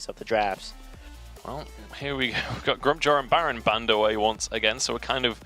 carries of the drafts. Well, here we go. We've got Grumpjaw and Baron banned away once again, so we're kind of,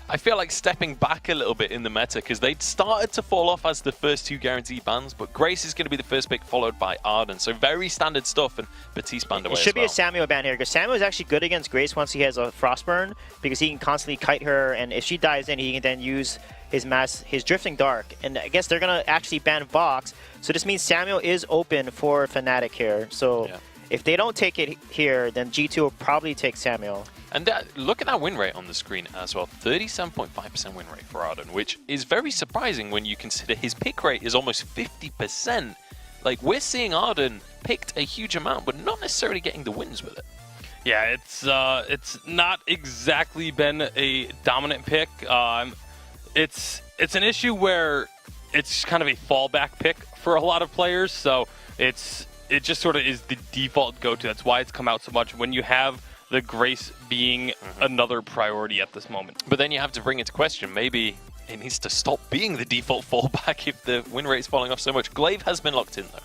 I feel like stepping back a little bit in the meta because they'd started to fall off as the first 2 guaranteed bans, but Grace is going to be the first pick followed by Arden, so very standard stuff, and Batiste banned away It should as be well. a Samuel ban here because Samuel is actually good against Grace once he has a Frostburn because he can constantly kite her, and if she dives in, he can then use his Drifting Dark, and I guess they're going to actually ban Vox, so this means Samuel is open for Fnatic here, so if they don't take it here, then G2 will probably take Samuel. And look at that win rate on the screen as well. 37.5% win rate for Arden, which is very surprising when you consider his pick rate is almost 50%. Like, we're seeing Arden picked a huge amount, but not necessarily getting the wins with it. Yeah, it's not exactly been a dominant pick. It's an issue where it's kind of a fallback pick for a lot of players, so it just sort of is the default go-to. That's why it's come out so much when you have the Grace being another priority at this moment. But then you have to bring into question, maybe it needs to stop being the default fallback if the win rate is falling off so much. Glaive has been locked in, though.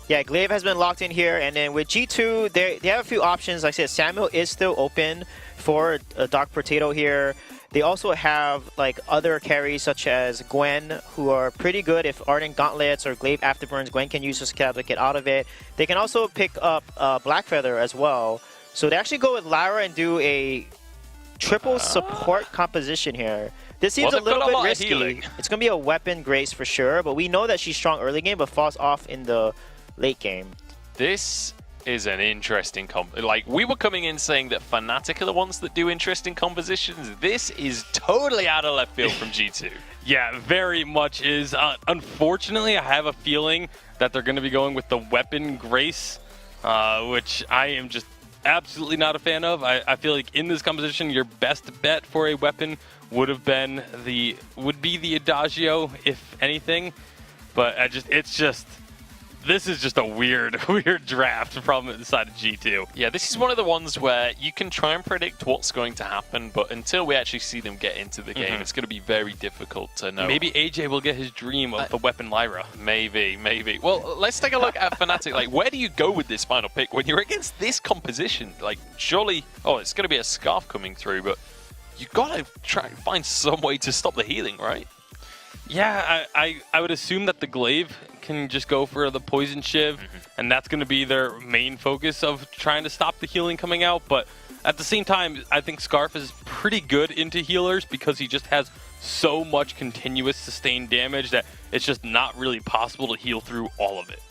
Yeah, Glaive has been locked in here, and then with G2, they have a few options. Like I said, Samuel is still open for a Dark Potato here. They also have like other carries such as Gwen, who are pretty good if Ardent Gauntlets or Glaive Afterburns. Gwen can use this cap to get out of it. They can also pick up Blackfeather as well. So they actually go with Lyra and do a triple support composition here. This seems a little bit risky. It's going to be a weapon Grace for sure, but we know that she's strong early game but falls off in the late game. This is an interesting comp. Like, we were coming in saying that Fnatic are the ones that do interesting compositions. This is totally out of left field from G2. Yeah, very much is. Unfortunately, I have a feeling that they're going to be going with the weapon Grace, which I am just absolutely not a fan of. I feel like in this composition, your best bet for a weapon would be the Adagio, if anything. But this is just a weird draft from inside of G2. Yeah, this is one of the ones where you can try and predict what's going to happen, but until we actually see them get into the game, it's going to be very difficult to know. Maybe AJ will get his dream of the weapon Lyra. Maybe. Well, let's take a look at Fnatic. Like, where do you go with this final pick when you're against this composition? Like, surely, it's going to be a Scarf coming through, but you've got to try and find some way to stop the healing, right? Yeah, I would assume that the Glaive can just go for the Poison Shiv, and that's going to be their main focus of trying to stop the healing coming out. But at the same time, I think Scarf is pretty good into healers because he just has so much continuous sustained damage that it's just not really possible to heal through all of it.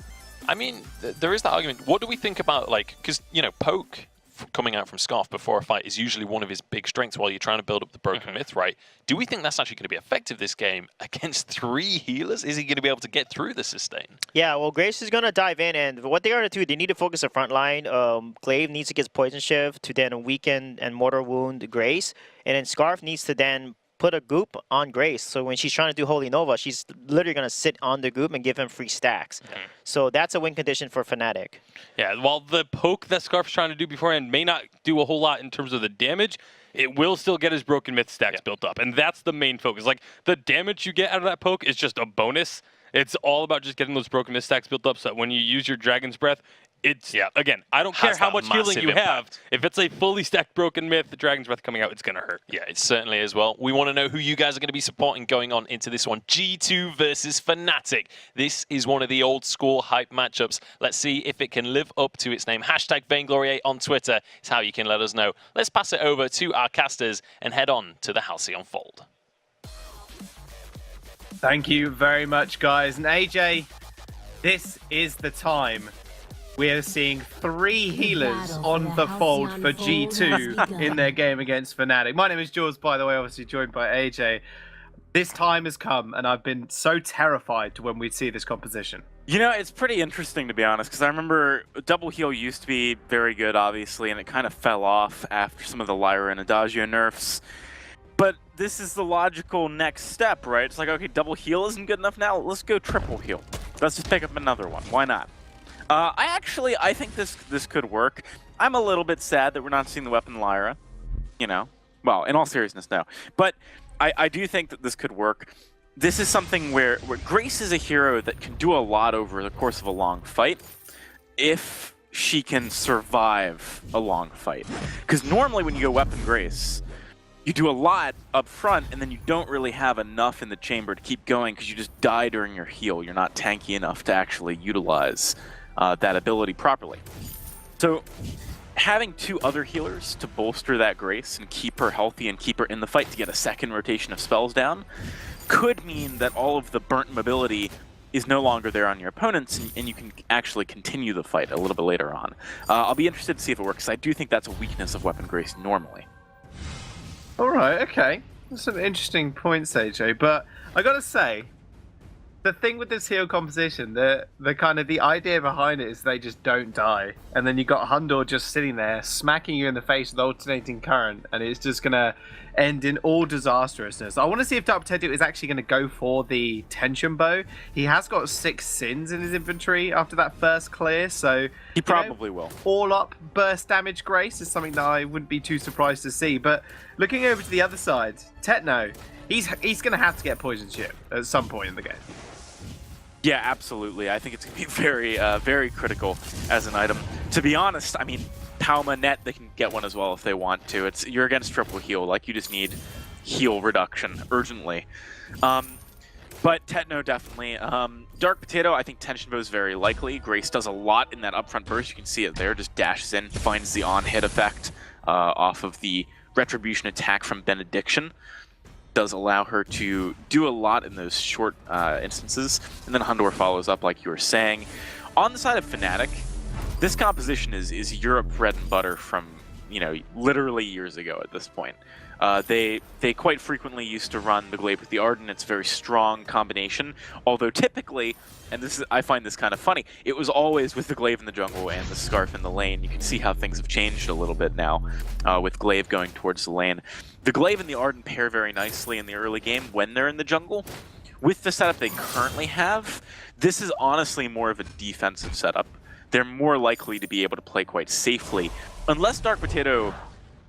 I mean, there is that argument. What do we think about, like, because, Poke coming out from Scarf before a fight is usually one of his big strengths while you're trying to build up the Broken Myth, right? Do we think that's actually going to be effective this game against 3 healers? Is he going to be able to get through the sustain? Yeah, well, Grace is going to dive in, and what they are to do, they need to focus the front line. Glaive needs to get Poison Shiv to then weaken and Mortar Wound Grace, and then Scarf needs to then put a goop on Grace. So when she's trying to do Holy Nova, she's literally going to sit on the goop and give him free stacks. So that's a win condition for Fnatic. Yeah, while the poke that Scarf's trying to do beforehand may not do a whole lot in terms of the damage, it will still get his Broken Myth stacks built up. And that's the main focus. Like, the damage you get out of that poke is just a bonus. It's all about just getting those Broken Myth stacks built up so that when you use your Dragon's Breath, it's, again, I don't care how much healing you have. If it's a fully stacked Broken Myth, the Dragon's Breath coming out, it's going to hurt. Yeah, it certainly is. Well, we want to know who you guys are going to be supporting going on into this one. G2 versus Fnatic. This is one of the old school hype matchups. Let's see if it can live up to its name. Hashtag Vainglory on Twitter is how you can let us know. Let's pass it over to our casters and head on to the Halcyon Fold. Thank you very much, guys. And AJ, this is the time. We are seeing 3 healers on the fold for G2 in their game against Fnatic. My name is Jules, by the way, obviously joined by AJ. This time has come, and I've been so terrified to when we see this composition. You know, it's pretty interesting, to be honest, because I remember double heal used to be very good, obviously, and it kind of fell off after some of the Lyra and Adagio nerfs. But this is the logical next step, right? It's like, okay, double heal isn't good enough now. Let's go triple heal. Let's just pick up another one. Why not? I think this could work. I'm a little bit sad that we're not seeing the weapon Lyra. You know, well, in all seriousness, no. But I do think that this could work. This is something where Grace is a hero that can do a lot over the course of a long fight. If she can survive a long fight. Because normally when you go Weapon Grace, you do a lot up front, and then you don't really have enough in the chamber to keep going because you just die during your heal. You're not tanky enough to actually utilize that ability properly. So having 2 other healers to bolster that Grace and keep her healthy and keep her in the fight to get a second rotation of spells down could mean that all of the burnt mobility is no longer there on your opponents, and you can actually continue the fight a little bit later on. I'll be interested to see if it works. I do think that's a weakness of Weapon Grace normally. All right, okay. That's some interesting points, AJ. But I gotta say, the thing with this heal composition, the idea behind it is they just don't die, and then you got Hundor just sitting there smacking you in the face with alternating current, and it's just gonna end in all disastrousness. I want to see if Dark Potato is actually going to go for the tension bow. He has got 6 sins in his inventory after that first clear, so he probably will. All up burst damage Grace is something that I wouldn't be too surprised to see. But looking over to the other side, Techno, he's going to have to get Poison Chip at some point in the game. Yeah, absolutely. I think it's going to be very, very critical as an item. To be honest, I mean, Palma Net, they can get one as well if they want to. You're against triple heal, like you just need heal reduction urgently. But Techno definitely. Dark Potato, I think Tension Bow is very likely. Grace does a lot in that upfront burst. You can see it there, just dashes in, finds the on-hit effect off of the Retribution attack from Benediction. Does allow her to do a lot in those short instances. And then Hundor follows up like you were saying. On the side of Fnatic, this composition is Europe bread and butter from, literally years ago at this point. They quite frequently used to run the Glaive with the Arden. It's a very strong combination, although typically, and I find this kind of funny, it was always with the Glaive in the jungle and the Scarf in the lane. You can see how things have changed a little bit now with Glaive going towards the lane. The Glaive and the Arden pair very nicely in the early game when they're in the jungle. With the setup they currently have, this is honestly more of a defensive setup. They're more likely to be able to play quite safely, unless Dark Potato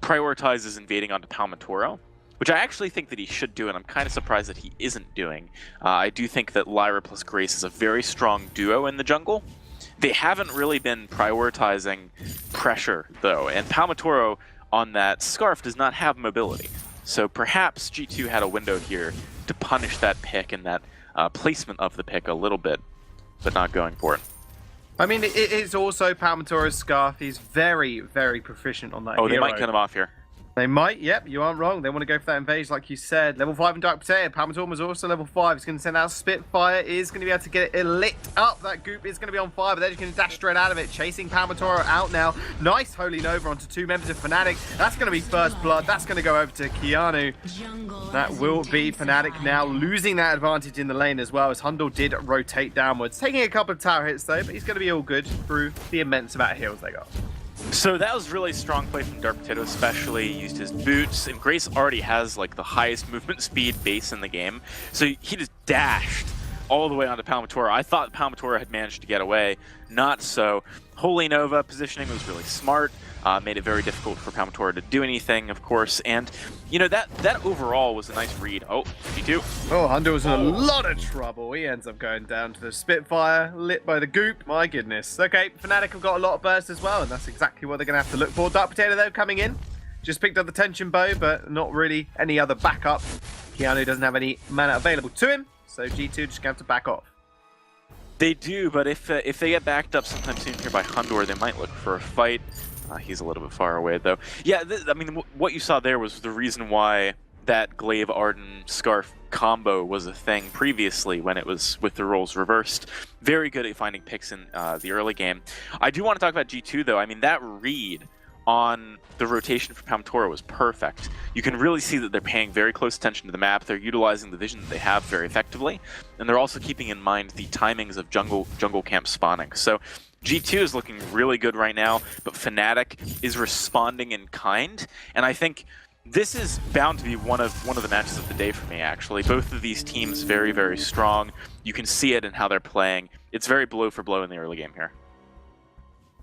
prioritizes invading onto Palmatoro, which I actually think that he should do, and I'm kind of surprised that he isn't doing. I do think that Lyra plus Grace is a very strong duo in the jungle. They haven't really been prioritizing pressure, though, and Palmatoro on that Scarf does not have mobility. So perhaps G2 had a window here to punish that pick and that placement of the pick a little bit, but not going for it. I mean, it is also Palmatoro's Scarf. He's very, very proficient on that hero. They might cut him off here. They might, yep, you aren't wrong. They want to go for that invasion, like you said. Level 5 in Dark Potato. Palmatoro was also level 5. He's going to send out Spitfire. Is going to be able to get it lit up. That goop is going to be on fire, but they're just going to dash straight out of it. Chasing Palmatoro out now. Nice Holy Nova onto 2 members of Fnatic. That's going to be first blood. That's going to go over to Keanu. That will be Fnatic now losing that advantage in the lane as well, as Hundor did rotate downwards. Taking a couple of tower hits though, but he's going to be all good through the immense amount of heals they got. So that was really strong play from Dark Potato, especially used his boots, and Grace already has like the highest movement speed base in the game, so he just dashed all the way onto Palmatoro. I thought Palmatoro had managed to get away, not so. Holy Nova positioning was really smart, made it very difficult for Palmatoro to do anything, of course, and that overall was a nice read. Oh, G2. Oh, Hunter was in a lot of trouble. He ends up going down to the Spitfire, lit by the goop. My goodness. Okay, Fnatic have got a lot of burst as well, and that's exactly what they're going to have to look for. Dark Potato, though, coming in. Just picked up the tension bow, but not really any other backup. Keanu doesn't have any mana available to him, so G2 just going to have to back off. They do, but if they get backed up sometime soon here by Hundor, they might look for a fight. He's a little bit far away, though. Yeah, I mean, what you saw there was the reason why that Glaive Arden Scarf combo was a thing previously when it was with the roles reversed. Very good at finding picks in the early game. I do want to talk about G2, though. I mean, that read on the rotation for Palmatoro was perfect. You can really see that they're paying very close attention to the map. They're utilizing the vision that they have very effectively, and they're also keeping in mind the timings of jungle camp spawning. So G2 is looking really good right now, but Fnatic is responding in kind, and I think this is bound to be one of the matches of the day for me, actually. Both of these teams very, very strong. You can see it in how they're playing. It's very blow for blow in the early game here.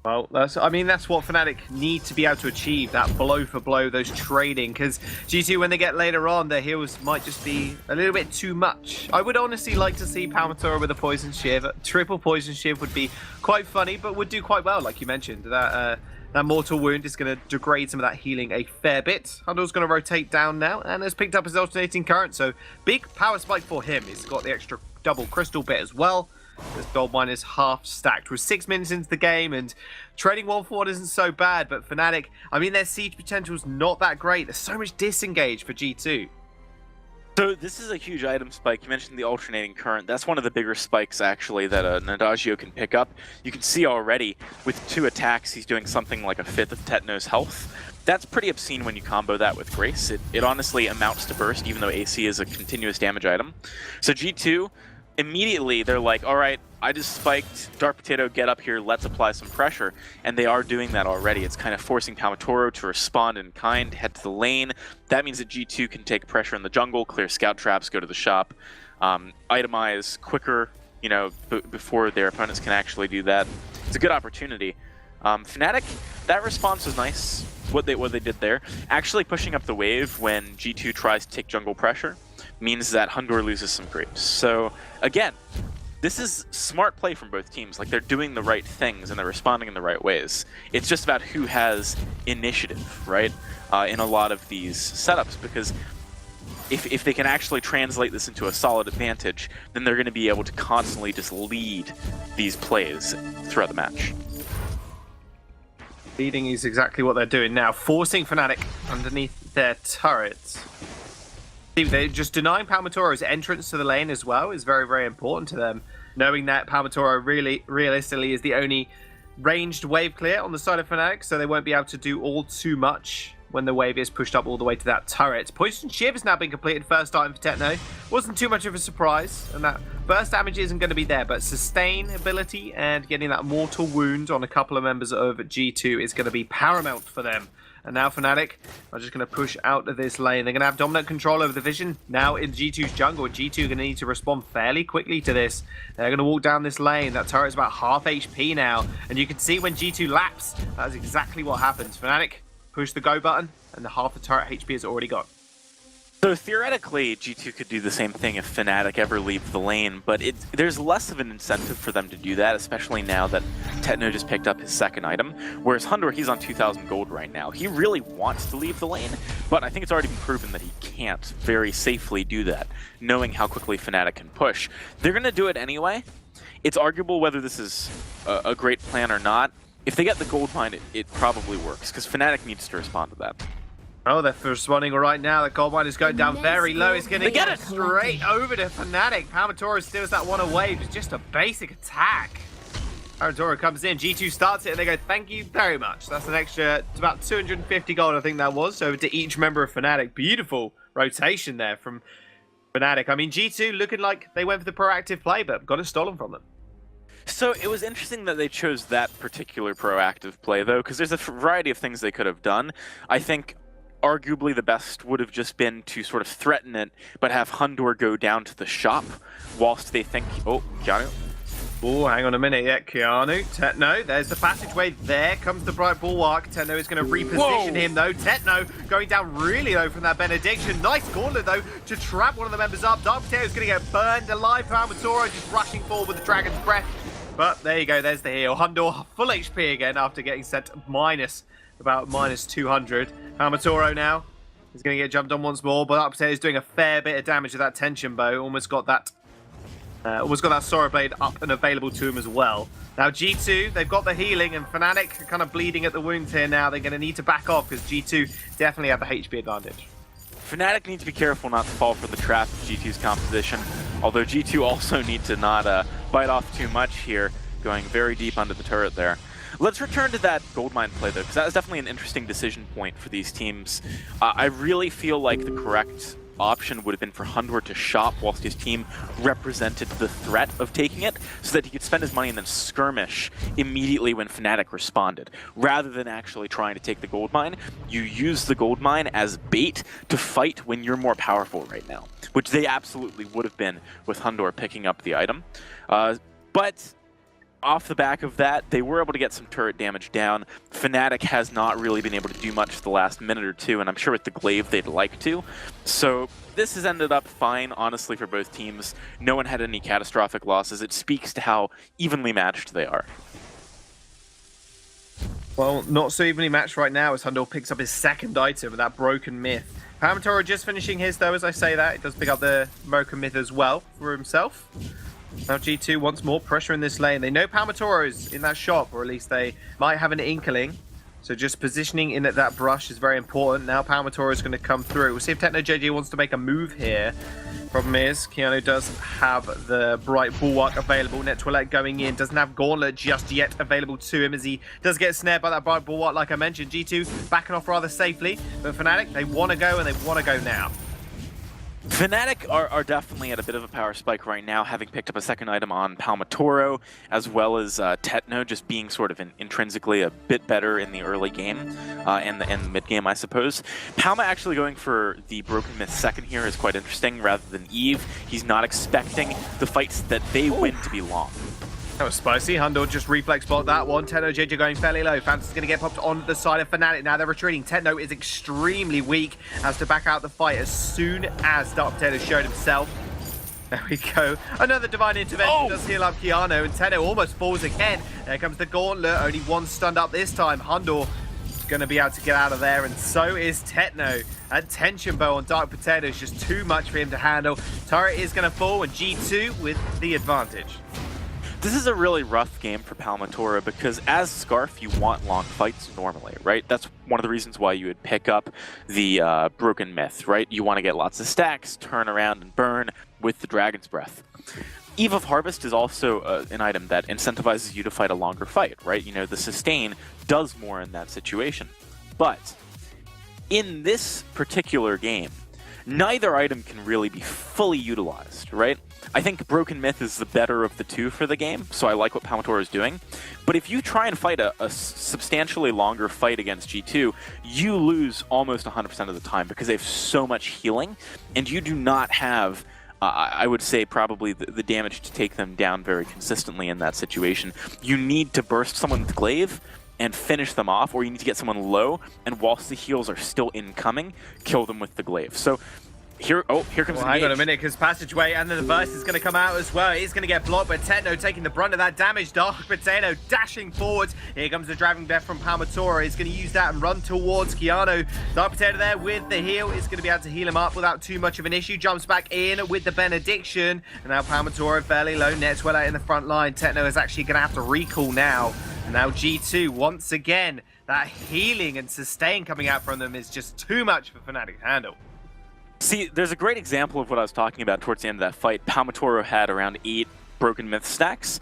Well, that's what Fnatic need to be able to achieve, that blow for blow, those trading, because G2, when they get later on, their heals might just be a little bit too much. I would honestly like to see Palmatora with a Poison Shiv. Triple Poison Shiv would be quite funny, but would do quite well, like you mentioned. That Mortal Wound is going to degrade some of that healing a fair bit. Huddle's going to rotate down now, and has picked up his Alternating Current, so big power spike for him. He's got the extra double crystal bit as well. This gold mine is half stacked. We're 6 minutes into the game, and trading 1 forward isn't so bad, but Fnatic, I mean, their siege potential is not that great. There's so much disengage for G2. So this is a huge item spike. You mentioned the alternating current. That's one of the bigger spikes, actually, that an Adagio can pick up. You can see already, with 2 attacks, he's doing something like a fifth of Tetno's health. That's pretty obscene when you combo that with Grace. It honestly amounts to burst, even though AC is a continuous damage item. So G2, immediately they're like, all right, I just spiked Dark Potato, get up here, let's apply some pressure. And they are doing that already. It's kind of forcing Palmatoro to respond in kind, head to the lane. That means that G2 can take pressure in the jungle, clear scout traps, go to the shop, itemize quicker, you know, before their opponents can actually do that. It's a good opportunity. Fnatic, that response was nice, what they did there. Actually pushing up the wave when G2 tries to take jungle pressure means that Hundur loses some creeps. So again, this is smart play from both teams. Like, they're doing the right things and they're responding in the right ways. It's just about who has initiative, right? In a lot of these setups, because if they can actually translate this into a solid advantage, then they're going to be able to constantly just lead these plays throughout the match. Leading is exactly what they're doing now, forcing Fnatic underneath their turrets. They're just denying Palmatoro's entrance to the lane as well is very, very important to them. Knowing that Palmatoro really, realistically, is the only ranged wave clear on the side of Fnatic, so they won't be able to do all too much when the wave is pushed up all the way to that turret. Poison Shiv has now been completed, first item for Tetno. Wasn't too much of a surprise, and that burst damage isn't going to be there, but sustain ability and getting that mortal wound on a couple of members of G2 is going to be paramount for them. And now Fnatic are just going to push out of this lane. They're going to have dominant control over the vision now in G2's jungle. G2 are going to need to respond fairly quickly to this. They're going to walk down this lane. That turret is about half HP now. And you can see when G2 laps, that's exactly what happens. Fnatic push the go button, and the half the turret HP is already got. So theoretically, G2 could do the same thing if Fnatic ever leave the lane, but there's less of an incentive for them to do that, especially now that Tetno just picked up his second item, whereas Hundur, he's on 2,000 gold right now. He really wants to leave the lane, but I think it's already been proven that he can't very safely do that, knowing how quickly Fnatic can push. They're going to do it anyway. It's arguable whether this is a great plan or not. If they get the gold mine, it probably works, because Fnatic needs to respond to that. Oh, they're responding right now. The gold mine is going down very low. It's going to get it straight over to Fnatic. Palmatoro steals that one away. It's just a basic attack. Palmatoro comes in. G2 starts it, and they go, thank you very much. That's an extra, it's about 250 gold, I think that was, over to each member of Fnatic. Beautiful rotation there from Fnatic. I mean, G2 looking like they went for the proactive play, but got it stolen from them. So it was interesting that they chose that particular proactive play, though, because there's a variety of things they could have done. I think arguably the best would have just been to sort of threaten it, but have Hundur go down to the shop whilst they think, oh, Keanu. Oh, hang on a minute. Yeah, Keanu, Tetno, there's the passageway. There comes the Bright Bulwark. Tetno is going to reposition him, though. Tetno going down really low from that Benediction. Nice gauntlet, though, to trap one of the members up. Dark Potato is going to get burned alive. Palmatoro just rushing forward with the Dragon's Breath. But there you go, there's the heal. Hundur full HP again after getting sent about minus 200. Palmatoro now is going to get jumped on once more, but Dark Potato is doing a fair bit of damage with that tension bow. Almost got that Sora Blade up and available to him as well. Now G2, they've got the healing, and Fnatic are kind of bleeding at the wounds here now. They're going to need to back off because G2 definitely have the HP advantage. Fnatic need to be careful not to fall for the trap of G2's composition, although G2 also need to not bite off too much here, going very deep under the turret there. Let's return to that goldmine play, though, because that was definitely an interesting decision point for these teams. I really feel like the correct option would have been for Hundur to shop whilst his team represented the threat of taking it, so that he could spend his money and then skirmish immediately when Fnatic responded. Rather than actually trying to take the goldmine, you use the goldmine as bait to fight when you're more powerful right now, which they absolutely would have been with Hundur picking up the item. But off the back of that, they were able to get some turret damage down. Fnatic has not really been able to do much the last minute or two, and I'm sure with the glaive they'd like to. So this has ended up fine, honestly, for both teams. No one had any catastrophic losses. It speaks to how evenly matched they are. Well, not so evenly matched right now as Hundor picks up his second item, that Broken Myth. Palmatoro just finishing his, though, as I say that. He does pick up the Broken Myth as well for himself. Now G2 wants more pressure in this lane. They know Palmatoro's in that shop, or at least they might have an inkling. So just positioning in at that brush is very important. Now Palmatoro is going to come through. We'll see if Techno JJ wants to make a move here. Problem is, Keanu does have the Bright Bulwark available. Net Toilet going in. Doesn't have Gauntlet just yet available to him as he does get snared by that Bright Bulwark, like I mentioned. G2 backing off rather safely. But Fnatic, they want to go, and they want to go now. Fnatic are definitely at a bit of a power spike right now, having picked up a second item on Palmatoro, as well as Techno just being sort of intrinsically a bit better in the early game and the mid game, I suppose. Palma actually going for the Broken Myth second here is quite interesting, rather than Eve. He's not expecting the fights that they win to be long. That was spicy. Hundor just reflex blocked that one. Techno JJ going fairly low. Fantasy's going to get popped on the side of Fnatic. Now they're retreating. Techno is extremely weak. Has to back out the fight as soon as Dark Potato showed himself. There we go. Another divine intervention does heal up Keanu, and Techno almost falls again. There comes the Gauntlet. Only one stunned up this time. Hundor is going to be able to get out of there, and so is Techno. That tension bow on Dark Potato is just too much for him to handle. Turret is going to fall, and G2 with the advantage. This is a really rough game for Palmatoro because as Scarf, you want long fights normally, right? That's one of the reasons why you would pick up the Broken Myth, right? You want to get lots of stacks, turn around and burn with the Dragon's Breath. Eve of Harvest is also an item that incentivizes you to fight a longer fight, right? You know, the sustain does more in that situation. But in this particular game, neither item can really be fully utilized, right? I think Broken Myth is the better of the two for the game, so I like what Palmatoro is doing. But if you try and fight a substantially longer fight against G2, you lose almost 100% of the time because they have so much healing, and you do not have, I would say, probably the damage to take them down very consistently in that situation. You need to burst someone with Glaive and finish them off, or you need to get someone low, and whilst the heals are still incoming, kill them with the Glaive. So here comes the hang on a minute, because Passageway and then the burst is going to come out as well. He's going to get blocked, but Techno taking the brunt of that damage. Dark Potato dashing forwards. Here comes the Driving Death from Palmatoro. He's going to use that and run towards Keanu. Dark Potato there with the heal. Is going to be able to heal him up without too much of an issue. Jumps back in with the Benediction. And now Palmatoro fairly low. Net's well out in the front line. Techno is actually going to have to recall now. And now G2 once again. That healing and sustain coming out from them is just too much for Fnatic to handle. See, there's a great example of what I was talking about towards the end of that fight. Palmatoro had around 8 Broken Myth stacks,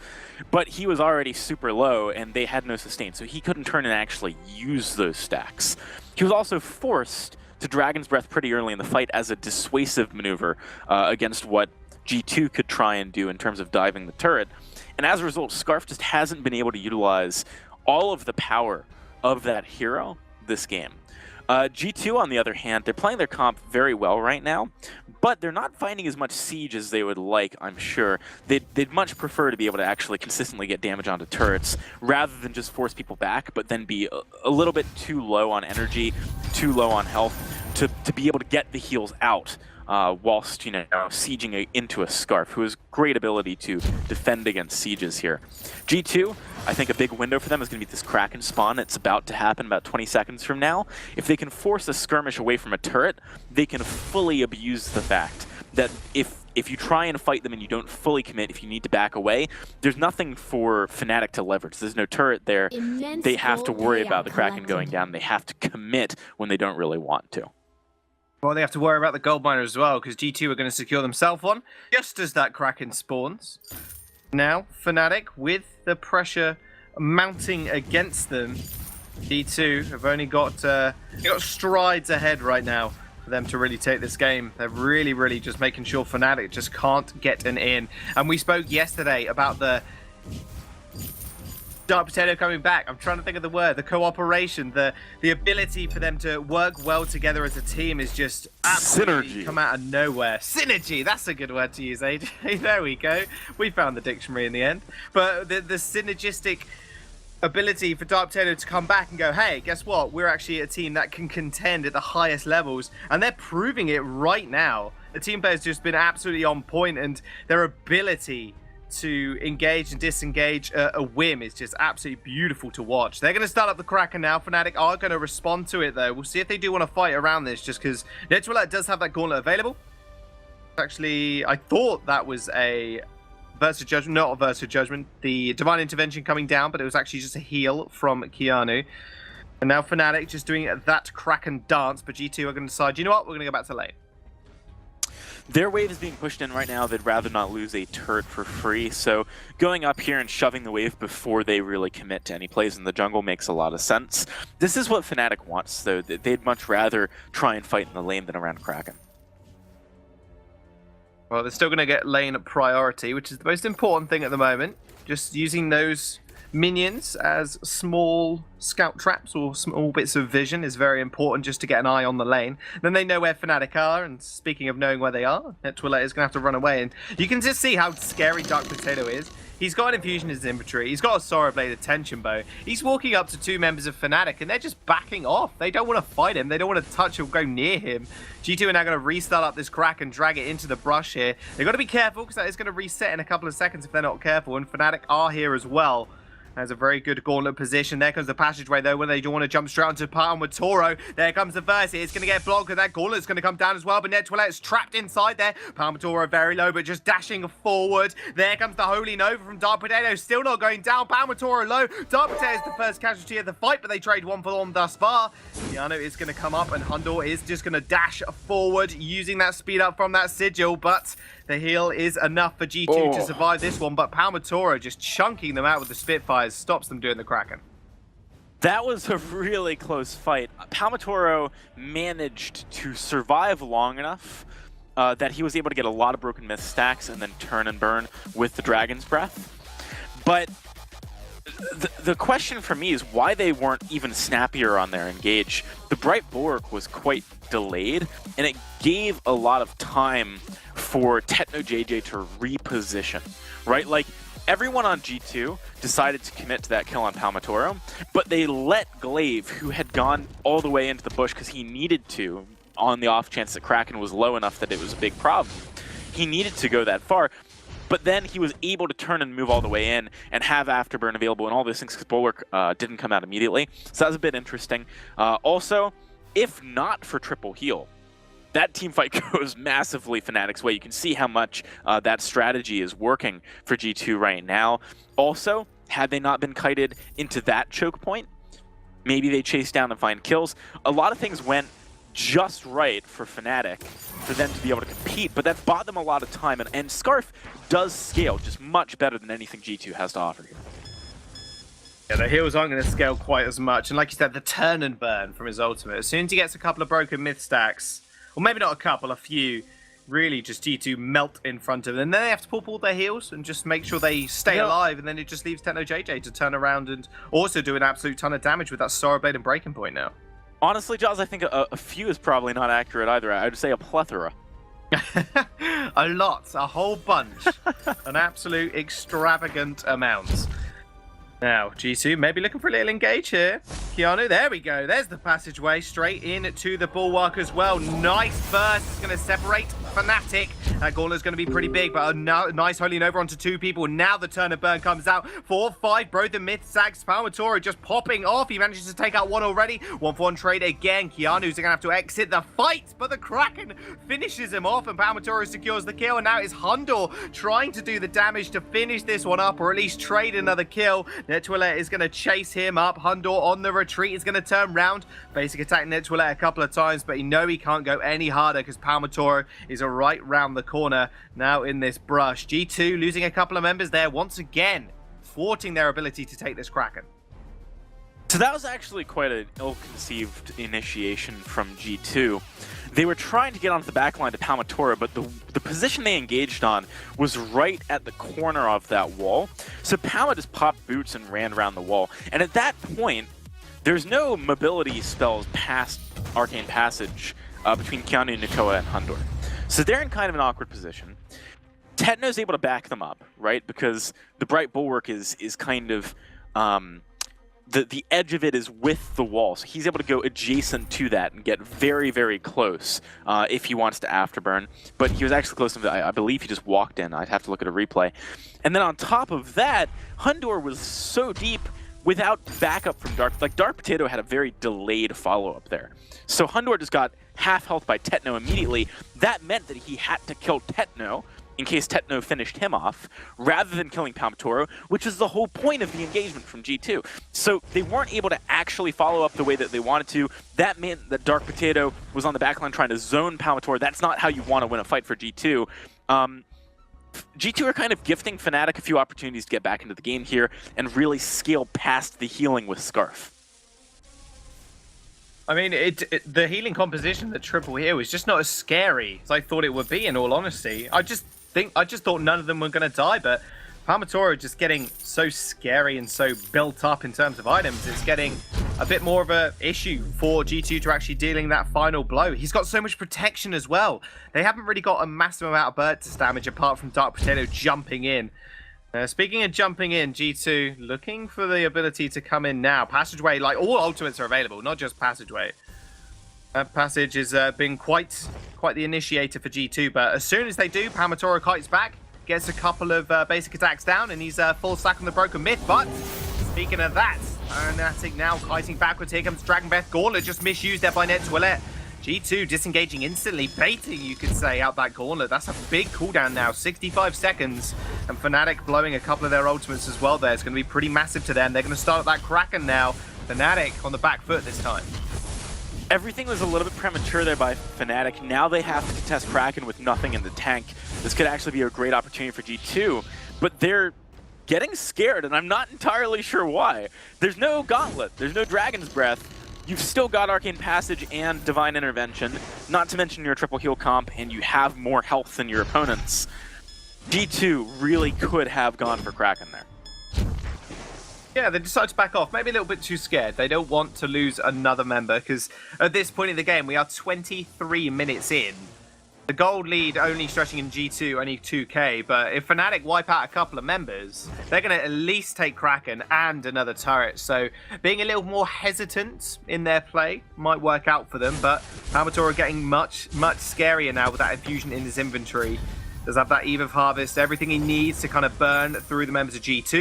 but he was already super low and they had no sustain, so he couldn't turn and actually use those stacks. He was also forced to Dragon's Breath pretty early in the fight as a dissuasive maneuver against what G2 could try and do in terms of diving the turret. And as a result, Scarf just hasn't been able to utilize all of the power of that hero this game. G2, on the other hand, they're playing their comp very well right now, but they're not finding as much siege as they would like, I'm sure. They'd much prefer to be able to actually consistently get damage onto turrets, rather than just force people back, but then be a little bit too low on energy, too low on health, to be able to get the heals out. Whilst, you know, sieging into a Scarf, who has great ability to defend against sieges here. G2, I think a big window for them is going to be this Kraken spawn. It's about to happen about 20 seconds from now. If they can force a skirmish away from a turret, they can fully abuse the fact that if you try and fight them and you don't fully commit, if you need to back away, there's nothing for Fnatic to leverage. There's no turret there. They have to worry about the Kraken going down. They have to commit when they don't really want to. Well, they have to worry about the gold miner as well, because G2 are going to secure themselves one, just as that Kraken spawns. Now, Fnatic, with the pressure mounting against them, G2 have only got strides ahead right now for them to really take this game. They're really just making sure Fnatic just can't get an in. And we spoke yesterday about the Dark Potato coming back. I'm trying to think of the word. The cooperation, the ability for them to work well together as a team is just absolutely come out of nowhere. Synergy, that's a good word to use, AJ. There we go. We found the dictionary in the end. But the synergistic ability for Dark Potato to come back and go, hey, guess what? We're actually a team that can contend at the highest levels, and they're proving it right now. The team player's just been absolutely on point, and their ability to engage and disengage a whim is just absolutely beautiful to watch. They're going to start up the Kraken now. Fnatic are going to respond to it, though. We'll see if they do want to fight around this, just because Netwillet does have that gauntlet available. Actually, I thought that was a Versus Judgment, not a Versus Judgment. The Divine Intervention coming down, but it was actually just a heal from Keanu. And now Fnatic just doing that Kraken dance, but G2 are going to decide, you know what, we're going to go back to lane. Their wave is being pushed in right now. They'd rather not lose a turret for free, so going up here and shoving the wave before they really commit to any plays in the jungle makes a lot of sense. This is what Fnatic wants, though. They'd much rather try and fight in the lane than around Kraken. Well, they're still going to get lane priority, which is the most important thing at the moment. Just using those minions as small scout traps or small bits of vision is very important, just to get an eye on the lane. Then they know where Fnatic are, and speaking of knowing where they are, Netwillet is going to have to run away, and you can just see how scary Dark Potato is. He's got an infusion in his inventory, he's got a Sorrow Blade Attention Bow, he's walking up to two members of Fnatic, and they're just backing off. They don't want to fight him, they don't want to touch or go near him. G2 are now going to restart up this crack and drag it into the brush here. They've got to be careful, because that is going to reset in a couple of seconds if they're not careful, and Fnatic are here as well. Has a very good gauntlet position. There comes the passageway, though, when they do want to jump straight onto Palmatoro. There comes the verse. It's going to get blocked, and that gauntlet's going to come down as well, but Netwillet is trapped inside there. Palmatoro very low, but just dashing forward. There comes the Holy Nova from Dark Potato, still not going down. Palmatoro low. Dark Potato is the first casualty of the fight, but they trade one for one thus far. Keanu is going to come up, and Hundor is just going to dash forward, using that speed up from that sigil, but the heal is enough for G2 to survive this one, but Palmatoro just chunking them out with the Spitfires stops them doing the Kraken. That was a really close fight. Palmatoro managed to survive long enough that he was able to get a lot of broken myth stacks and then turn and burn with the Dragon's Breath. But the question for me is why they weren't even snappier on their engage. The Bright Bulwark was quite delayed, and it gave a lot of time for Techno JJ to reposition, right? Like, everyone on G2 decided to commit to that kill on Palmatoro, but they let Glaive, who had gone all the way into the bush because he needed to, on the off chance that Kraken was low enough that it was a big problem. He needed to go that far, but then he was able to turn and move all the way in and have Afterburn available and all those things because Bulwark didn't come out immediately. So that was a bit interesting. Also, if not for triple heal, that team fight goes massively Fnatic's way. You can see how much that strategy is working for G2 right now. Also, had they not been kited into that choke point, maybe they chase down and find kills. A lot of things went just right for Fnatic for them to be able to compete, but that bought them a lot of time, and Scarf does scale just much better than anything G2 has to offer here. Yeah, the heals aren't going to scale quite as much, and like you said, the turn and burn from his ultimate. As soon as he gets a couple of broken myth stacks, or maybe not a couple, a few, really just G2 melt in front of them. And then they have to pop all their heals and just make sure they stay alive, and then it just leaves Techno JJ to turn around and also do an absolute ton of damage with that Sorrow Blade and Breaking Point now. Honestly, Jaws, I think a few is probably not accurate either. I would say a plethora. A lot, a whole bunch, an absolute extravagant amount. Now, G2 maybe looking for a little engage here. Keanu, there we go. There's the passageway straight into the Bulwark as well. Nice burst. It's going to separate Fnatic. That gauntlet's going to be pretty big, but a nice Holy Nova onto two people. Now the turn of burn comes out. 4-5, bro. The myth sags. Palmatoro just popping off. He manages to take out one already. 1-for-1 trade again. Keanu's going to have to exit the fight, but the Kraken finishes him off, and Palmatoro secures the kill. And now it's Hundor trying to do the damage to finish this one up, or at least trade another kill. Netwillet is going to chase him up. Hundor on the retreat is going to turn round. Basic attack Netwillet a couple of times, but he knows he can't go any harder because Palmatoro is right round the corner now in this brush. G2 losing a couple of members there once again, thwarting their ability to take this Kraken. So that was actually quite an ill-conceived initiation from G2. They were trying to get onto the backline to Palmatora, but the position they engaged on was right at the corner of that wall. So Palma just popped boots and ran around the wall. And at that point, there's no mobility spells past Arcane Passage between Keanu, Nakoa, and Hundor. So they're in kind of an awkward position. Tetno's able to back them up, right? Because the Bright Bulwark is kind of... The edge of it is with the wall, so he's able to go adjacent to that and get very, very close if he wants to afterburn. But he was actually close enough, I believe he just walked in. I'd have to look at a replay. And then on top of that, Hundor was so deep without backup from Dark. Like, Dark Potato had a very delayed follow-up there. So Hundor just got half health by Tetno immediately. That meant that he had to kill Tetno in case Tetno finished him off, rather than killing Palmatora, which is the whole point of the engagement from G2. So they weren't able to actually follow up the way that they wanted to. That meant that Dark Potato was on the backline trying to zone Palmatora. That's not how you want to win a fight for G2. G2 are kind of gifting Fnatic a few opportunities to get back into the game here and really scale past the healing with Scarf. I mean, the healing composition that Triple Heal was just not as scary as I thought it would be, in all honesty. I just thought none of them were going to die, but Palmatora just getting so scary and so built up in terms of items. It's getting a bit more of an issue for G2 to actually dealing that final blow. He's got so much protection as well. They haven't really got a massive amount of burst damage apart from Dark Potato jumping in. Speaking of jumping in, G2 looking for the ability to come in now. Passageway, like all ultimates are available, not just Passageway. Passage has been quite the initiator for G2, but as soon as they do, Palmatora kites back, gets a couple of basic attacks down, and he's full stack on the Broken Myth. But speaking of that, Fnatic now kiting backwards. Here comes Dragon Breath Gauntlet, just misused there by Net Toilette. G2 disengaging instantly, baiting, you could say, out that Gauntlet. That's a big cooldown now, 65 seconds. And Fnatic blowing a couple of their ultimates as well there. It's going to be pretty massive to them. They're going to start at that Kraken now. Fnatic on the back foot this time. Everything was a little bit premature there by Fnatic. Now they have to contest Kraken with nothing in the tank. This could actually be a great opportunity for G2, but they're getting scared, and I'm not entirely sure why. There's no Gauntlet. There's no Dragon's Breath. You've still got Arcane Passage and Divine Intervention, not to mention your triple heal comp, and you have more health than your opponents. G2 really could have gone for Kraken there. Yeah, they decided to back off. Maybe a little bit too scared. They don't want to lose another member, because at this point in the game, we are 23 minutes in. The gold lead only stretching in G2, only 2k, but if Fnatic wipe out a couple of members, they're going to at least take Kraken and another turret. So being a little more hesitant in their play might work out for them, but Palmatora getting much scarier now with that infusion in his inventory. Does have that Eve of Harvest, everything he needs to kind of burn through the members of G2.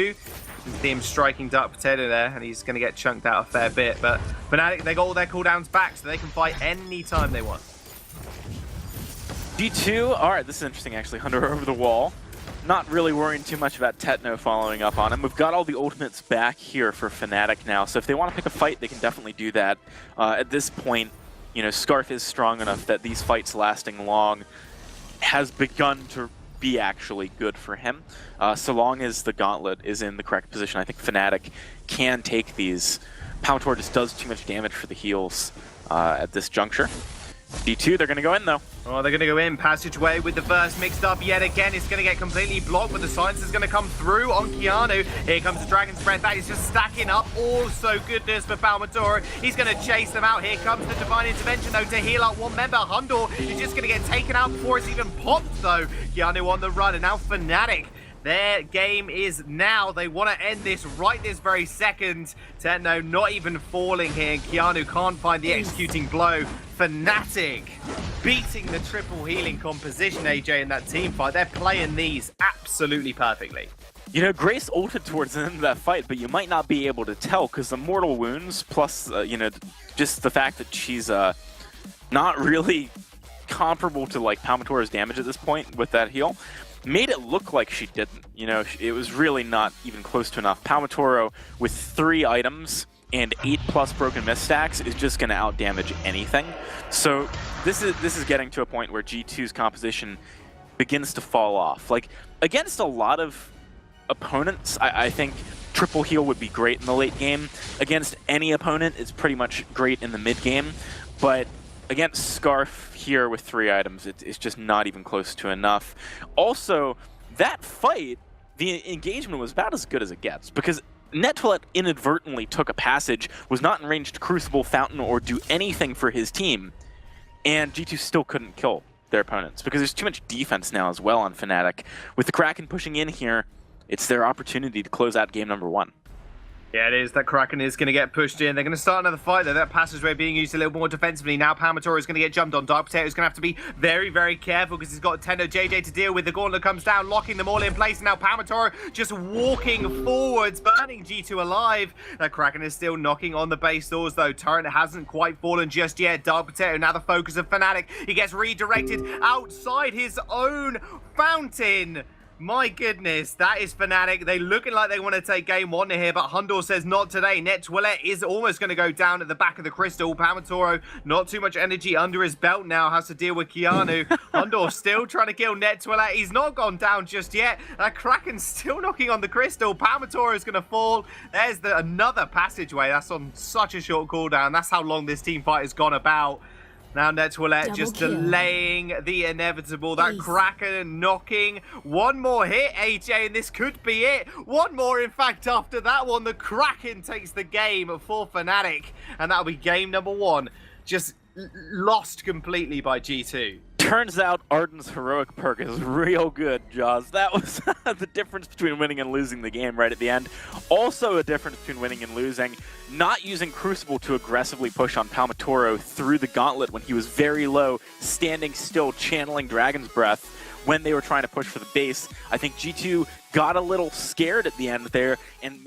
You can see him striking Dark Potato there, and he's going to get chunked out a fair bit. But Fnatic, they got all their cooldowns back, so they can fight any time they want. G2, alright, this is interesting actually. Hunter over the wall. Not really worrying too much about Tetno following up on him. We've got all the ultimates back here for Fnatic now, so if they want to pick a fight, they can definitely do that. At this point, you know, Scarf is strong enough that these fights lasting long has begun to be actually good for him. So long as the Gauntlet is in the correct position, I think Fnatic can take these. Palmatora just does too much damage for the heals at this juncture. G2, they're going to go in though. Oh, they're going to go in. Passageway with the burst mixed up yet again. It's going to get completely blocked, but the silence is going to come through on Keanu. Here comes the Dragon's Breath. That is just stacking up. Also goodness for Palmatora. He's going to chase them out. Here comes the Divine Intervention, though, to heal out one member. Hundor is just going to get taken out before it's even popped, though. Keanu on the run, and now Fnatic. Their game is now. They want to end this right this very second. Tetno not even falling here. Keanu can't find the executing blow. Fnatic beating the triple healing composition, AJ, in that team fight. They're playing these absolutely perfectly. You know, Grace ulted towards the end of that fight, but you might not be able to tell because the mortal wounds plus, you know, just the fact that she's not really comparable to like Palmatora's damage at this point with that heal made it look like she didn't. You know, it was really not even close to enough. Palmatora with 3 items and 8+ broken myth stacks is just going to outdamage anything. So this is getting to a point where G2's composition begins to fall off. Like, against a lot of opponents, I think triple heal would be great in the late game. Against any opponent, it's pretty much great in the mid game. But against Scarf here with 3 items, it's just not even close to enough. Also, that fight, the engagement was about as good as it gets, because Nettoilette inadvertently took a passage, was not in range to Crucible, Fountain, or do anything for his team, and G2 still couldn't kill their opponents, because there's too much defense now as well on Fnatic. With the Kraken pushing in here, it's their opportunity to close out game number 1. Yeah, it is. That Kraken is going to get pushed in. They're going to start another fight, though. That passageway being used a little more defensively. Now Palmator is going to get jumped on. Dark Potato is going to have to be very, very careful because he's got Tendo JJ to deal with. The Gauntlet comes down, locking them all in place. Now Palmator just walking forwards, burning G2 alive. That Kraken is still knocking on the base doors, though. Turret hasn't quite fallen just yet. Dark Potato, now the focus of Fnatic. He gets redirected outside his own fountain. My goodness, that is Fnatic. They looking like they want to take game 1 here, but Hundor says not today. Nettoilette is almost going to go down at the back of the crystal. Palmatoro, not too much energy under his belt now, has to deal with Keanu. Hundor still trying to kill Nettoilette. He's not gone down just yet. Kraken's still knocking on the crystal. Palmatoro is going to fall. There's another passageway. That's on such a short cooldown. That's how long this team fight has gone about. Now Nettoilette just delaying the inevitable. That Kraken knocking. One more hit, AJ, and this could be it. One more, in fact, after that one. The Kraken takes the game for Fnatic. And that'll be game number 1. Just lost completely by G2. Turns out Arden's heroic perk is real good, Jaws. That was the difference between winning and losing the game right at the end. Also a difference between winning and losing. Not using Crucible to aggressively push on Palmatoro through the gauntlet when he was very low, standing still, channeling Dragon's Breath when they were trying to push for the base. I think G2 got a little scared at the end there and